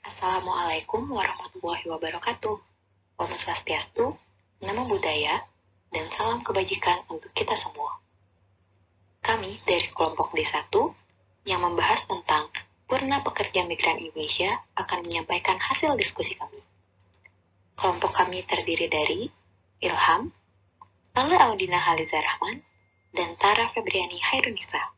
Assalamualaikum warahmatullahi wabarakatuh. Om Swastiastu, Namo Buddhaya, dan salam kebajikan untuk kita semua. Kami dari kelompok D1 yang membahas tentang Purna Pekerja Migran Indonesia akan menyampaikan hasil diskusi kami. Kelompok kami terdiri dari Ilham, Lala Audina Haliza Rahman, dan Tara Febriani Hairunisa.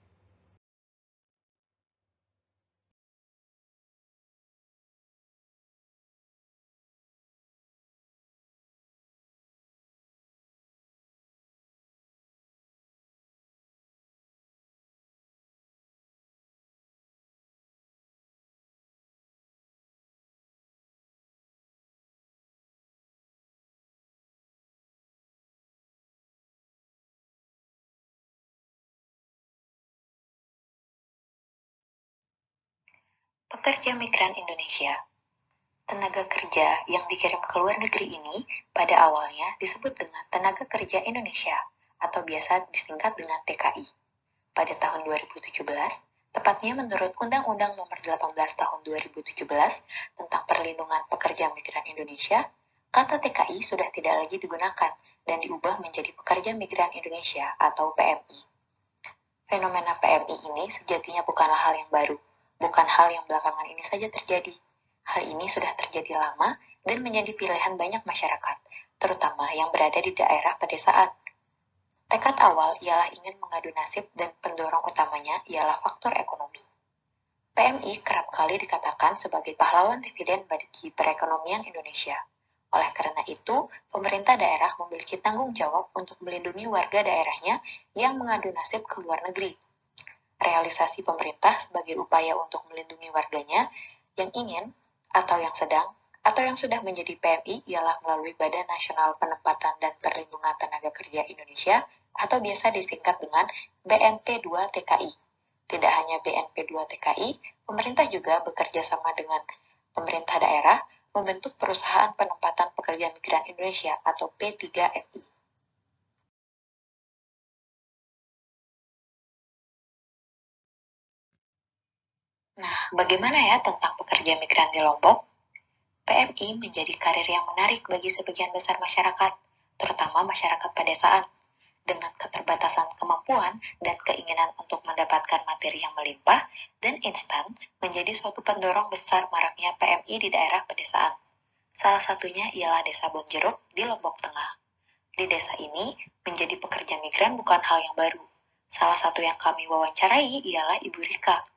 Pekerja migran Indonesia. Tenaga kerja yang dikirim ke luar negeri ini pada awalnya disebut dengan tenaga kerja Indonesia atau biasa disingkat dengan TKI. Pada tahun 2017, tepatnya menurut Undang-Undang Nomor 18 Tahun 2017 tentang Perlindungan Pekerja Migran Indonesia, kata TKI sudah tidak lagi digunakan dan diubah menjadi Pekerja Migran Indonesia atau PMI. Fenomena PMI ini sejatinya bukanlah hal yang baru, bukan hal yang belakangan ini saja terjadi. Hal ini sudah terjadi lama dan menjadi pilihan banyak masyarakat, terutama yang berada di daerah pedesaan. Tekad awal ialah ingin mengadu nasib dan pendorong utamanya ialah faktor ekonomi. PMI kerap kali dikatakan sebagai pahlawan dividen bagi perekonomian Indonesia. Oleh karena itu, pemerintah daerah memiliki tanggung jawab untuk melindungi warga daerahnya yang mengadu nasib ke luar negeri. Realisasi pemerintah sebagai upaya untuk melindungi warganya yang ingin atau yang sedang atau yang sudah menjadi PMI ialah melalui Badan Nasional Penempatan dan Perlindungan Tenaga Kerja Indonesia atau biasa disingkat dengan BNP2TKI. Tidak hanya BNP2TKI, pemerintah juga bekerja sama dengan pemerintah daerah membentuk Perusahaan Penempatan Pekerja Migran Indonesia atau P3MI. Nah, bagaimana ya tentang pekerja migran di Lombok? PMI menjadi karir yang menarik bagi sebagian besar masyarakat, terutama masyarakat pedesaan. Dengan keterbatasan kemampuan dan keinginan untuk mendapatkan materi yang melimpah dan instan menjadi suatu pendorong besar maraknya PMI di daerah pedesaan. Salah satunya ialah Desa Bonjeruk di Lombok Tengah. Di desa ini, menjadi pekerja migran bukan hal yang baru. Salah satu yang kami wawancarai ialah Ibu Rika.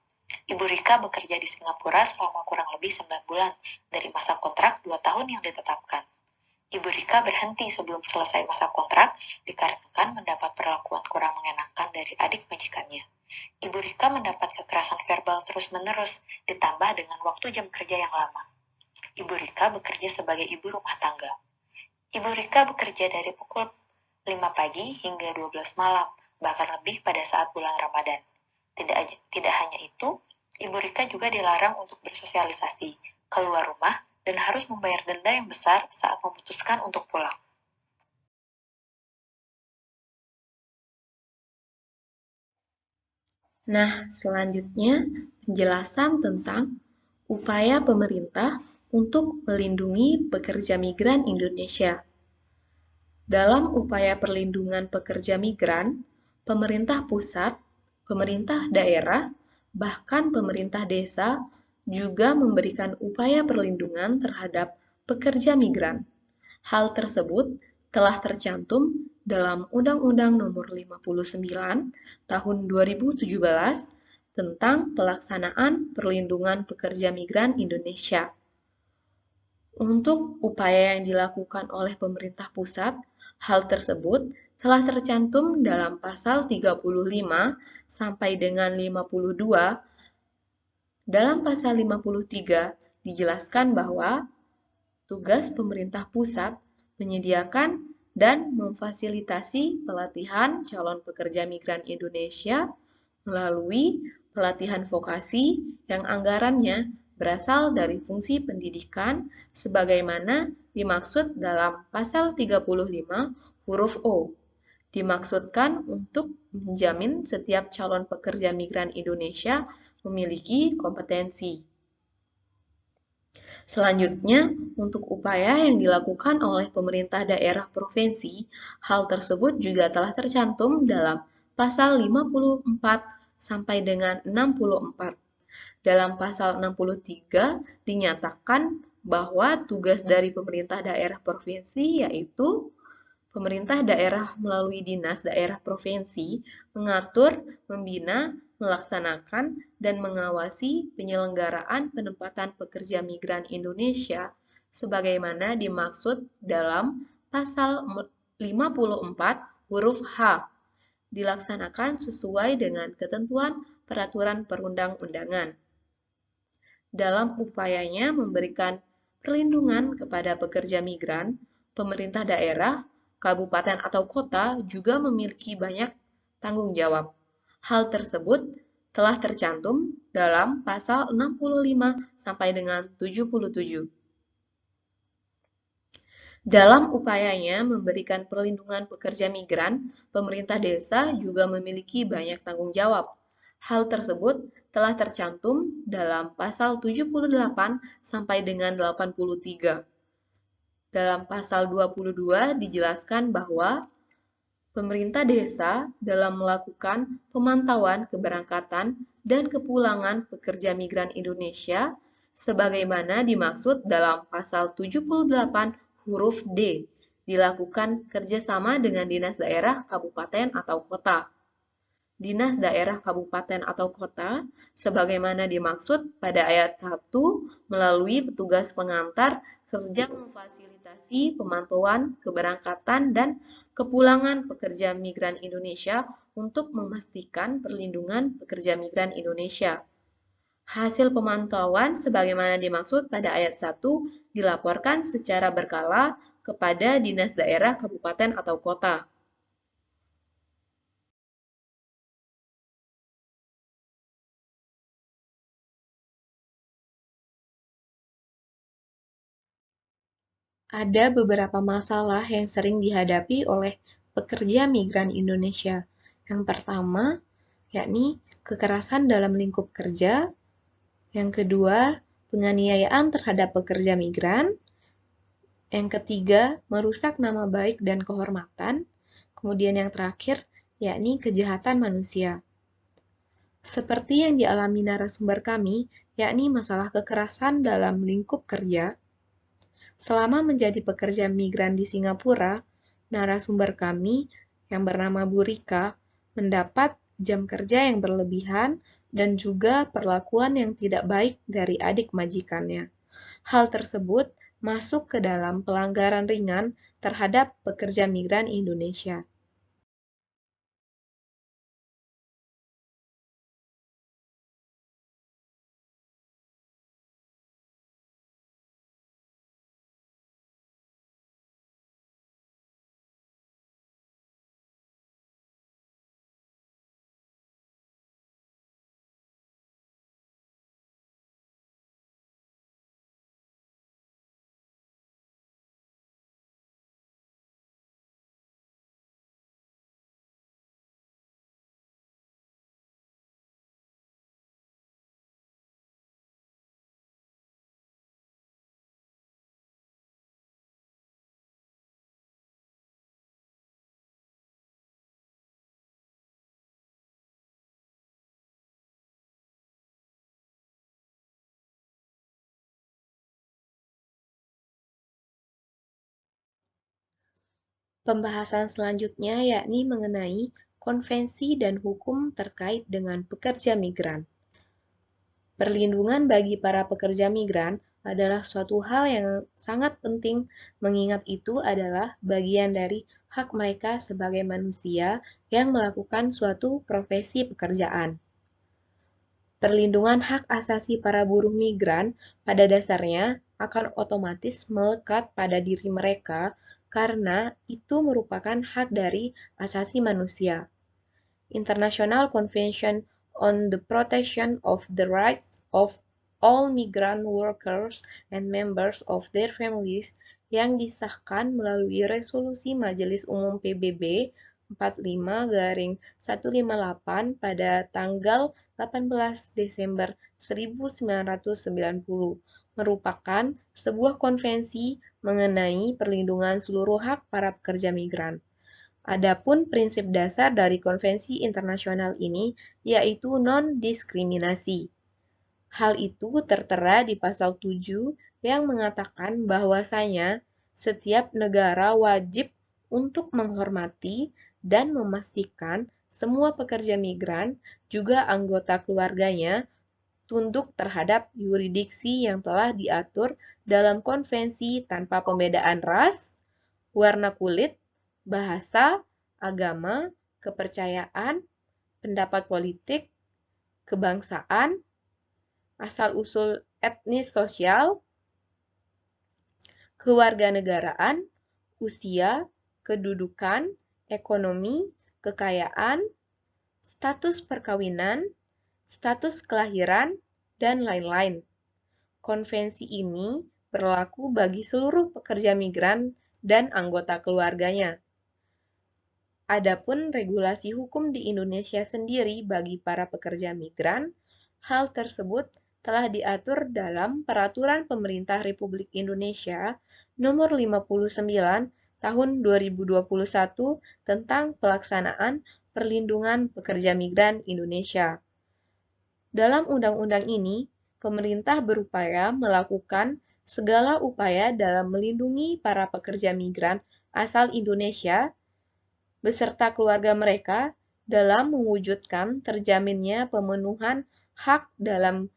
Ibu Rika bekerja di Singapura selama kurang lebih 9 bulan dari masa kontrak 2 tahun yang ditetapkan. Ibu Rika berhenti sebelum selesai masa kontrak dikarenakan mendapat perlakuan kurang mengenakan dari adik majikannya. Ibu Rika mendapat kekerasan verbal terus-menerus ditambah dengan waktu jam kerja yang lama. Ibu Rika bekerja sebagai ibu rumah tangga. Ibu Rika bekerja dari pukul 5 pagi hingga 12 malam, bahkan lebih pada saat bulan Ramadan. Tidak hanya itu, Ibu Rika juga dilarang untuk bersosialisasi, keluar rumah, dan harus membayar denda yang besar saat memutuskan untuk pulang. Nah, selanjutnya penjelasan tentang upaya pemerintah untuk melindungi pekerja migran Indonesia. Dalam upaya perlindungan pekerja migran, pemerintah pusat, pemerintah daerah, bahkan pemerintah desa juga memberikan upaya perlindungan terhadap pekerja migran. Hal tersebut telah tercantum dalam Undang-Undang Nomor 59 Tahun 2017 tentang pelaksanaan perlindungan pekerja migran Indonesia. Untuk upaya yang dilakukan oleh pemerintah pusat, hal tersebut telah tercantum dalam pasal 35 sampai dengan 52. Dalam pasal 53 dijelaskan bahwa tugas pemerintah pusat menyediakan dan memfasilitasi pelatihan calon pekerja migran Indonesia melalui pelatihan vokasi yang anggarannya berasal dari fungsi pendidikan sebagaimana dimaksud dalam pasal 35 huruf O. Dimaksudkan untuk menjamin setiap calon pekerja migran Indonesia memiliki kompetensi. Selanjutnya, untuk upaya yang dilakukan oleh pemerintah daerah provinsi, hal tersebut juga telah tercantum dalam pasal 54 sampai dengan 64. Dalam pasal 63 dinyatakan bahwa tugas dari pemerintah daerah provinsi yaitu pemerintah daerah melalui dinas daerah provinsi mengatur, membina, melaksanakan, dan mengawasi penyelenggaraan penempatan pekerja migran Indonesia sebagaimana dimaksud dalam pasal 54 huruf H, dilaksanakan sesuai dengan ketentuan peraturan perundang-undangan. Dalam upayanya memberikan perlindungan kepada pekerja migran, pemerintah daerah, kabupaten atau kota juga memiliki banyak tanggung jawab. Hal tersebut telah tercantum dalam pasal 65 sampai dengan 77. Dalam upayanya memberikan perlindungan pekerja migran, pemerintah desa juga memiliki banyak tanggung jawab. Hal tersebut telah tercantum dalam pasal 78 sampai dengan 83. Dalam pasal 22 dijelaskan bahwa pemerintah desa dalam melakukan pemantauan keberangkatan dan kepulangan pekerja migran Indonesia sebagaimana dimaksud dalam pasal 78 huruf D, dilakukan kerjasama dengan dinas daerah, kabupaten, atau kota. Dinas daerah, kabupaten, atau kota, sebagaimana dimaksud pada ayat 1 melalui petugas pengantar kerja memfasilitasi pemantauan keberangkatan dan kepulangan pekerja migran Indonesia untuk memastikan perlindungan pekerja migran Indonesia. Hasil pemantauan sebagaimana dimaksud pada ayat 1 dilaporkan secara berkala kepada dinas daerah, kabupaten, atau kota. Ada beberapa masalah yang sering dihadapi oleh pekerja migran Indonesia. Yang pertama, yakni kekerasan dalam lingkup kerja. Yang kedua, penganiayaan terhadap pekerja migran. Yang ketiga, merusak nama baik dan kehormatan. Kemudian yang terakhir, yakni kejahatan manusia. Seperti yang dialami narasumber kami, yakni masalah kekerasan dalam lingkup kerja. Selama menjadi pekerja migran di Singapura, narasumber kami yang bernama Bu Rika mendapat jam kerja yang berlebihan dan juga perlakuan yang tidak baik dari adik majikannya. Hal tersebut masuk ke dalam pelanggaran ringan terhadap pekerja migran Indonesia. Pembahasan selanjutnya yakni mengenai konvensi dan hukum terkait dengan pekerja migran. Perlindungan bagi para pekerja migran adalah suatu hal yang sangat penting, mengingat itu adalah bagian dari hak mereka sebagai manusia yang melakukan suatu profesi pekerjaan. Perlindungan hak asasi para buruh migran pada dasarnya akan otomatis melekat pada diri mereka karena itu merupakan hak dari asasi manusia. International Convention on the Protection of the Rights of All Migrant Workers and Members of their Families yang disahkan melalui resolusi Majelis Umum PBB 45/158 pada tanggal 18 Desember 1990 merupakan sebuah konvensi mengenai perlindungan seluruh hak para pekerja migran. Adapun prinsip dasar dari konvensi internasional ini yaitu non-diskriminasi. Hal itu tertera di pasal 7 yang mengatakan bahwasanya setiap negara wajib untuk menghormati dan memastikan semua pekerja migran, juga anggota keluarganya, tunduk terhadap yurisdiksi yang telah diatur dalam konvensi tanpa pembedaan ras, warna kulit, bahasa, agama, kepercayaan, pendapat politik, kebangsaan, asal-usul etnis sosial, kewarganegaraan, usia, kedudukan, ekonomi, kekayaan, status perkawinan, status kelahiran, dan lain-lain. Konvensi ini berlaku bagi seluruh pekerja migran dan anggota keluarganya. Adapun regulasi hukum di Indonesia sendiri bagi para pekerja migran, hal tersebut telah diatur dalam Peraturan Pemerintah Republik Indonesia Nomor 59 Tahun 2021 tentang pelaksanaan perlindungan pekerja migran Indonesia. Dalam undang-undang ini, pemerintah berupaya melakukan segala upaya dalam melindungi para pekerja migran asal Indonesia beserta keluarga mereka dalam mewujudkan terjaminnya pemenuhan hak dalam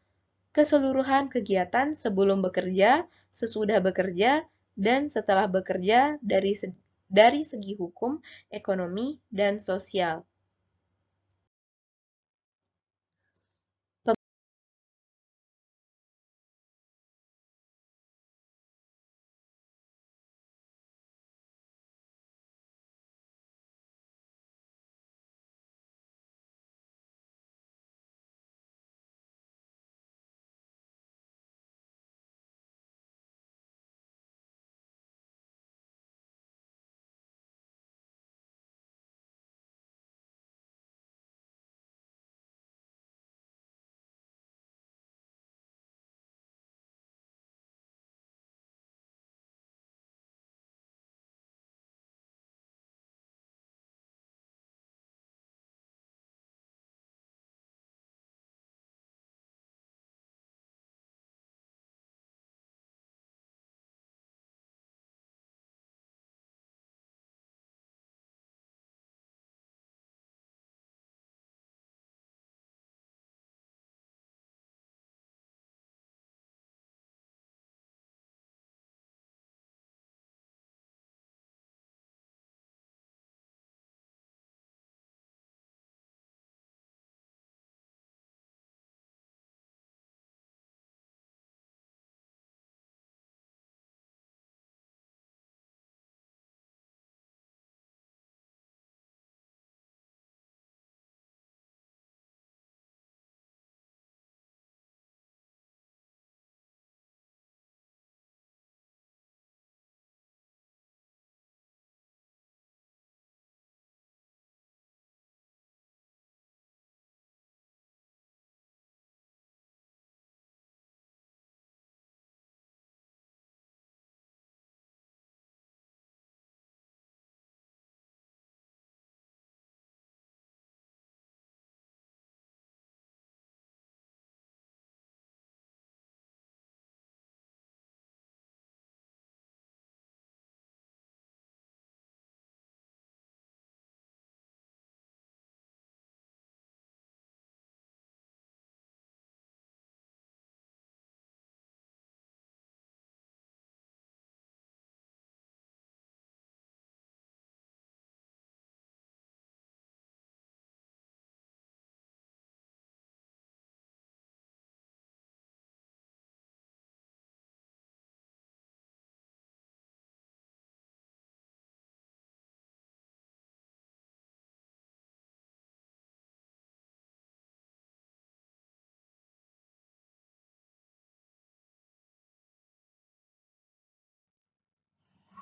keseluruhan kegiatan sebelum bekerja, sesudah bekerja, dan setelah bekerja dari segi hukum, ekonomi, dan sosial.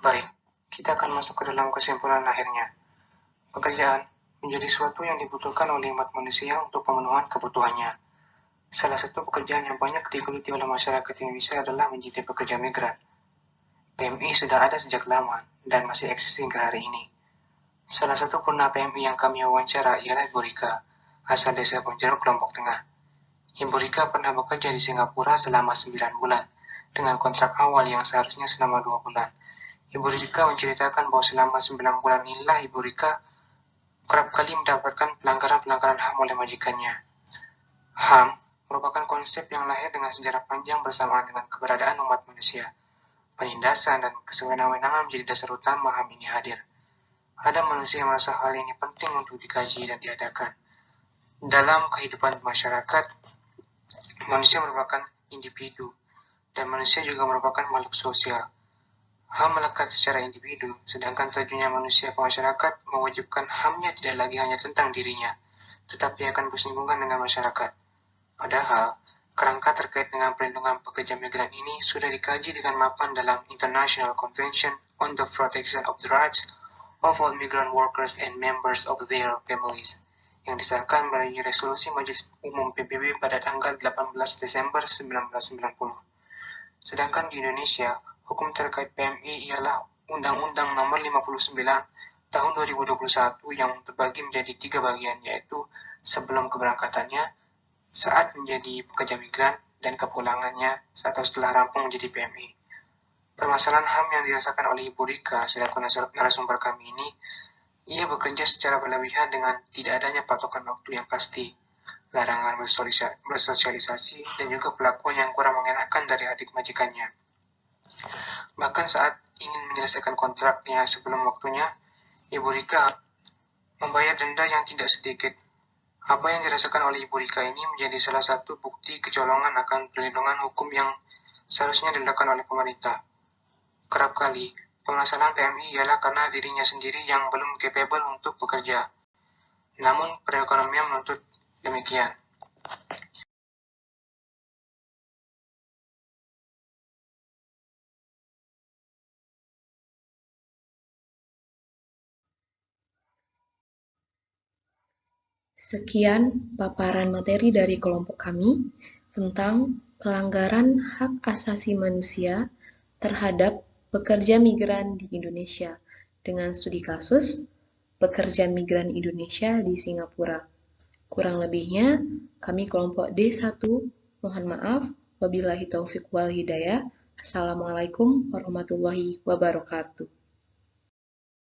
Baik, kita akan masuk ke dalam kesimpulan akhirnya. Pekerjaan menjadi sesuatu yang dibutuhkan oleh umat manusia untuk pemenuhan kebutuhannya. Salah satu pekerjaan yang banyak digeluti oleh masyarakat Indonesia adalah menjadi pekerja migran. PMI sudah ada sejak lama dan masih eksis hingga hari ini. Salah satu purna PMI yang kami wawancara ialah Ibu Rika, asal desa Bonjeruk, Lombok Tengah. Ibu Rika pernah bekerja di Singapura selama 9 bulan, dengan kontrak awal yang seharusnya selama 2 bulan. Ibu Rika menceritakan bahwa selama 9 bulan inilah Ibu Rika kerap kali mendapatkan pelanggaran-pelanggaran HAM oleh majikannya. HAM merupakan konsep yang lahir dengan sejarah panjang bersamaan dengan keberadaan umat manusia. Penindasan dan kesewenang-wenangan menjadi dasar utama HAM ini hadir. Ada manusia yang merasa hal ini penting untuk dikaji dan diadakan. Dalam kehidupan masyarakat, manusia merupakan individu, dan manusia juga merupakan makhluk sosial. HAM melekat secara individu, sedangkan terjunnya manusia ke masyarakat mewajibkan HAM-nya tidak lagi hanya tentang dirinya, tetapi akan bersinggungan dengan masyarakat. Padahal, kerangka terkait dengan perlindungan pekerja migran ini sudah dikaji dengan mapan dalam International Convention on the Protection of the Rights of all Migrant Workers and Members of their Families, yang disahkan melalui resolusi Majelis Umum PBB pada tanggal 18 Desember 1990. Sedangkan di Indonesia, hukum terkait PMI ialah Undang-Undang Nomor 59 Tahun 2021 yang terbagi menjadi 3 bagian, yaitu sebelum keberangkatannya, saat menjadi pekerja migran, dan kepulangannya atau setelah rampung menjadi PMI. Permasalahan HAM yang dirasakan oleh Ibu Rika selaku narasumber kami ini, ia bekerja secara berlebihan dengan tidak adanya patokan waktu yang pasti, larangan bersosialisasi, dan juga perlakuan yang kurang mengenakan dari adik majikannya. Bahkan saat ingin menyelesaikan kontraknya sebelum waktunya, Ibu Rika membayar denda yang tidak sedikit. Apa yang dirasakan oleh Ibu Rika ini menjadi salah satu bukti kecolongan akan perlindungan hukum yang seharusnya dilakukan oleh pemerintah. Kerap kali, permasalahan PMI ialah karena dirinya sendiri yang belum capable untuk bekerja. Namun, perekonomian menuntut demikian. Sekian paparan materi dari kelompok kami tentang pelanggaran hak asasi manusia terhadap pekerja migran di Indonesia dengan studi kasus pekerja migran Indonesia di Singapura. Kurang lebihnya, kami kelompok D1 mohon maaf. Wabillahi taufiq wal hidayah. Assalamualaikum warahmatullahi wabarakatuh.